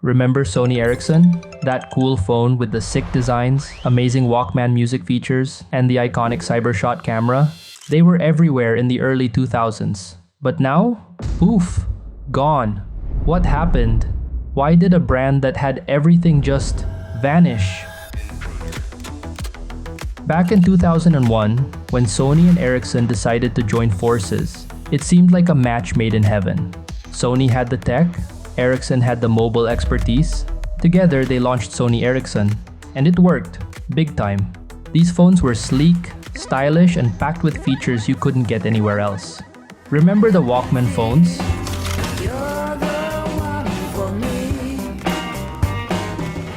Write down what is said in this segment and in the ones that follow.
Remember Sony Ericsson? That cool phone with the sick designs, amazing Walkman music features, and the iconic CyberShot camera? They were everywhere in the early 2000s. But now? Poof! Gone. What happened? Why did a brand that had everything just vanish? Back in 2001, when Sony and Ericsson decided to join forces, it seemed like a match made in heaven. Sony had the tech, Ericsson had the mobile expertise. Together, they launched Sony Ericsson, and it worked, big time. These phones were sleek, stylish, and packed with features you couldn't get anywhere else. Remember the Walkman phones?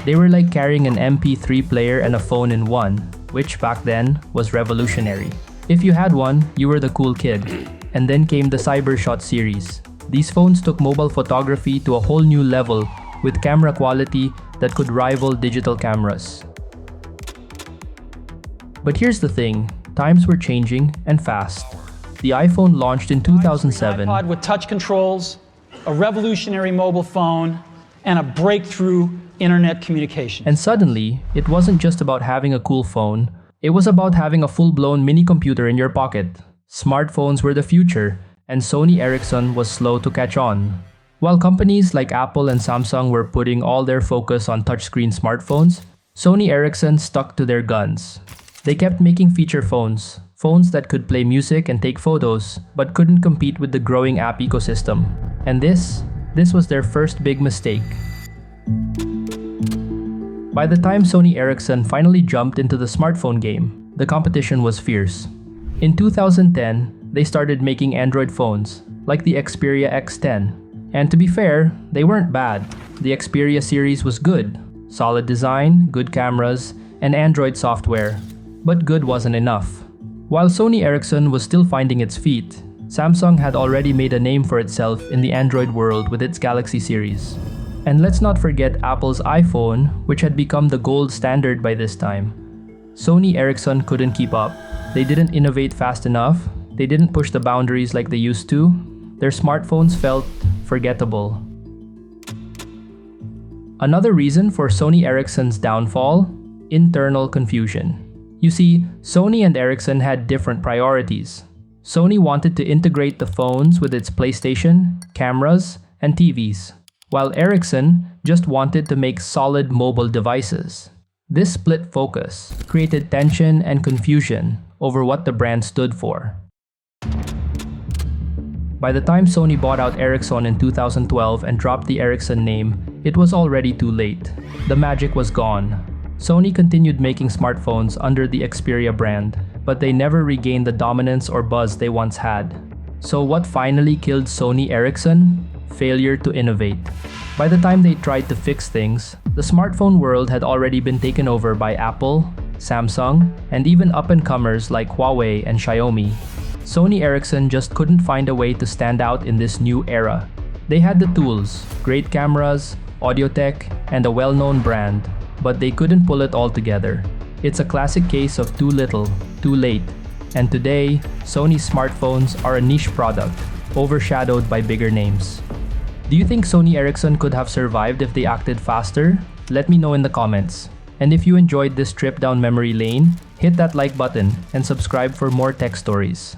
They were like carrying an MP3 player and a phone in one, which back then was revolutionary. If you had one, you were the cool kid. And then came the CyberShot series. These phones took mobile photography to a whole new level with camera quality that could rival digital cameras. But here's the thing, times were changing and fast. The iPhone launched in 2007. iPod with touch controls, a revolutionary mobile phone, and a breakthrough internet communication. And suddenly, it wasn't just about having a cool phone, it was about having a full-blown mini computer in your pocket. Smartphones were the future, and Sony Ericsson was slow to catch on. While companies like Apple and Samsung were putting all their focus on touchscreen smartphones, Sony Ericsson stuck to their guns. They kept making feature phones, phones that could play music and take photos, but couldn't compete with the growing app ecosystem. And this was their first big mistake. By the time Sony Ericsson finally jumped into the smartphone game, the competition was fierce. In 2010, they started making Android phones, like the Xperia X10. And to be fair, they weren't bad. The Xperia series was good. Solid design, good cameras, and Android software. But good wasn't enough. While Sony Ericsson was still finding its feet, Samsung had already made a name for itself in the Android world with its Galaxy series. And let's not forget Apple's iPhone, which had become the gold standard by this time. Sony Ericsson couldn't keep up. They didn't innovate fast enough. They didn't push the boundaries like they used to. Their smartphones felt forgettable. Another reason for Sony Ericsson's downfall? Internal confusion. You see, Sony and Ericsson had different priorities. Sony wanted to integrate the phones with its PlayStation, cameras, and TVs, while Ericsson just wanted to make solid mobile devices. This split focus created tension and confusion over what the brand stood for. By the time Sony bought out Ericsson in 2012 and dropped the Ericsson name, it was already too late. The magic was gone. Sony continued making smartphones under the Xperia brand, but they never regained the dominance or buzz they once had. So what finally killed Sony Ericsson? Failure to innovate. By the time they tried to fix things, the smartphone world had already been taken over by Apple, Samsung, and even up-and-comers like Huawei and Xiaomi. Sony Ericsson just couldn't find a way to stand out in this new era. They had the tools, great cameras, audio tech, and a well-known brand, but they couldn't pull it all together. It's a classic case of too little, too late. And today, Sony's smartphones are a niche product, overshadowed by bigger names. Do you think Sony Ericsson could have survived if they acted faster? Let me know in the comments. And if you enjoyed this trip down memory lane, hit that like button and subscribe for more tech stories.